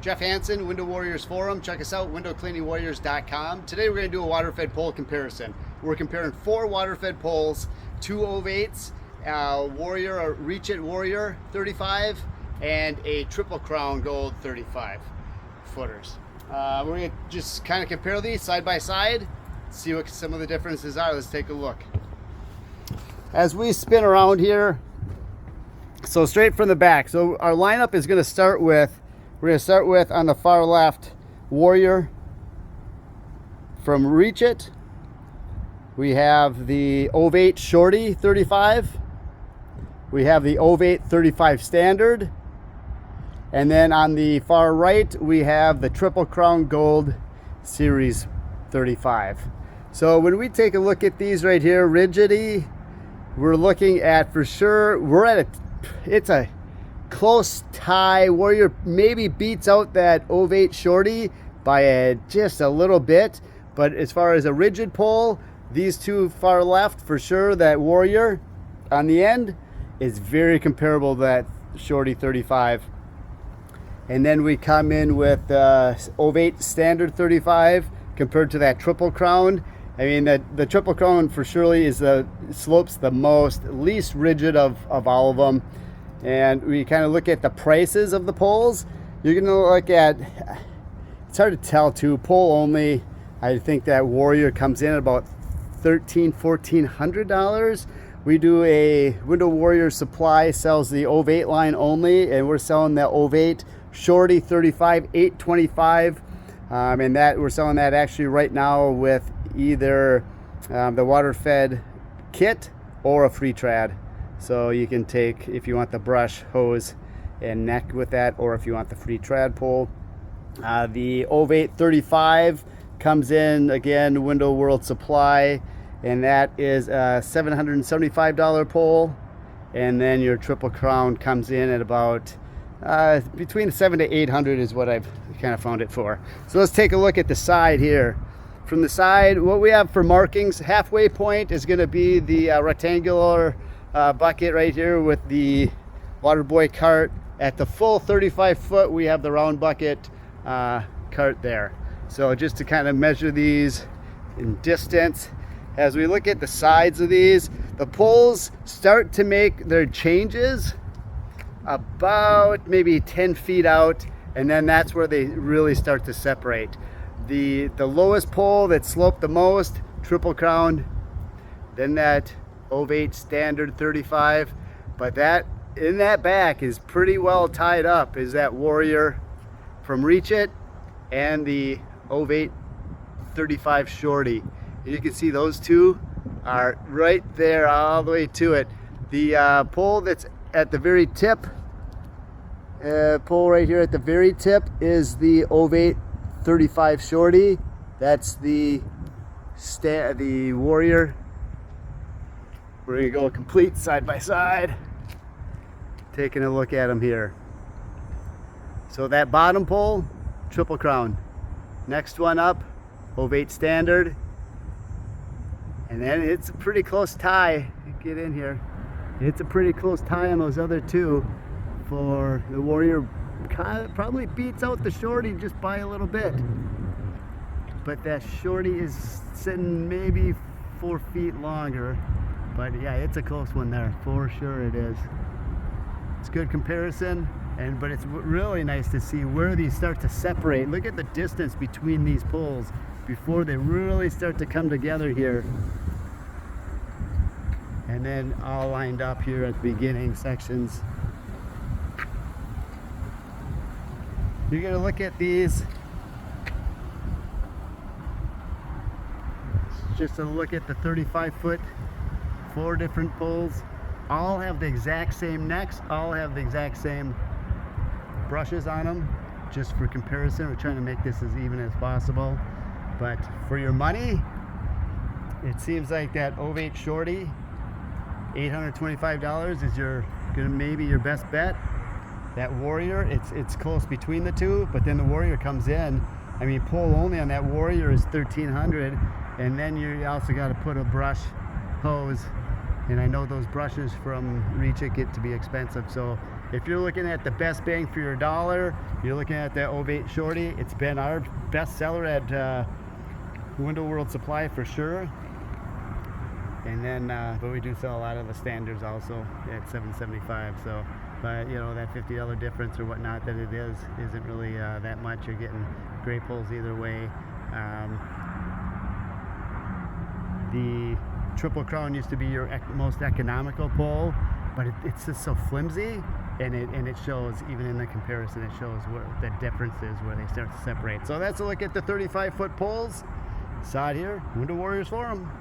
Jeff Hansen, Window Warriors Forum. Check us out, windowcleaningwarriors.com. Today we're going to do a water-fed pole comparison. We're comparing 4 water-fed poles, 2 OVA8s, Warrior, a Reach It Warrior 35, and a Triple Crown Gold 35 footers. We're going to just kind of compare these side by side, see what some of the differences are. Let's take a look. As we spin around here, so straight from the back. So our lineup is going to start with, on the far left, Warrior from Reach It. We have the OVA8 Shorty 35. We have the OVA8 35 Standard. And then on the far right, we have the Triple Crown Gold Series 35. So when we take a look at these right here, rigidity, we're looking at, for sure, it's a close tie. Warrior maybe beats out that OVA8 Shorty by just a little bit. But as far as a rigid pole, these two far left, for sure, that Warrior on the end is very comparable to that Shorty 35. And then we come in with OVA8 Standard 35 compared to that Triple Crown. I mean, the Triple Crown for surely is slopes the least rigid of all of them. And we kind of look at the prices of the poles. You're going to look at, it's hard to tell too, pole only. I think that Warrior comes in at about $1,400. We do a Window Warrior Supply sells the OVA8 line only, and we're selling the OVA8 Shorty 35 $825, and that we're selling that actually right now with either the water fed kit or a free trad. So you can take, if you want the brush, hose, and neck with that, or if you want the free trad pole. The OVA8 35 comes in, again, Window World Supply, and that is a $775 pole. And then your Triple Crown comes in at about between $700 to $800 is what I've kind of found it for. So let's take a look at the side here. From the side, what we have for markings, halfway point is going to be the rectangular bucket right here with the Waterboy cart. At the full 35 foot, we have the round bucket cart there. So just to kind of measure these in distance, as we look at the sides of these, the poles start to make their changes about maybe 10 feet out, and then that's where they really start to separate. The lowest pole that sloped the most, Triple Crown, then that OVA8 Standard 35, but that in that back is pretty well tied up is that Warrior from Reach It and the OVA8 35 Shorty. And you can see those two are right there all the way to it. The pole that's at the very tip, pole right here at the very tip, is the OVA8 35 Shorty. That's the Warrior. We're gonna go complete side by side, taking a look at them here. So that bottom pole, Triple Crown. Next one up, OVA8 Standard. And then it's a pretty close tie. Get in here. It's a pretty close tie on those other two. For the Warrior, probably beats out the Shorty just by a little bit. But that Shorty is sitting maybe 4 feet longer. But yeah, it's a close one there, for sure it is. It's a good comparison, but it's really nice to see where these start to separate. Look at the distance between these poles before they really start to come together here. And then all lined up here at the beginning sections. You're going to look at these, just to look at the 35 foot, 4 different poles. All have the exact same necks, all have the exact same brushes on them. Just for comparison, we're trying to make this as even as possible. But for your money, it seems like that OVA8 Shorty, $825 is maybe your best bet. That Warrior, it's close between the two, but then the Warrior comes in. I mean, pole only on that Warrior is $1,300, and then you also got to put a brush, hose, And I know those brushes from Reach It get to be expensive. So if you're looking at the best bang for your dollar, you're looking at that OVA8 Shorty. It's been our best seller at Window World Supply for sure. And then, but we do sell a lot of the standards also at $7.75. So, but you know, that $50 difference or whatnot that it isn't really that much. You're getting great pulls either way. The triple crown used to be your most economical pull, but it's just so flimsy, and it shows, even in the comparison, it shows where the difference is, where they start to separate. So that's a look at the 35-foot poles. Side here, Window Warriors Forum.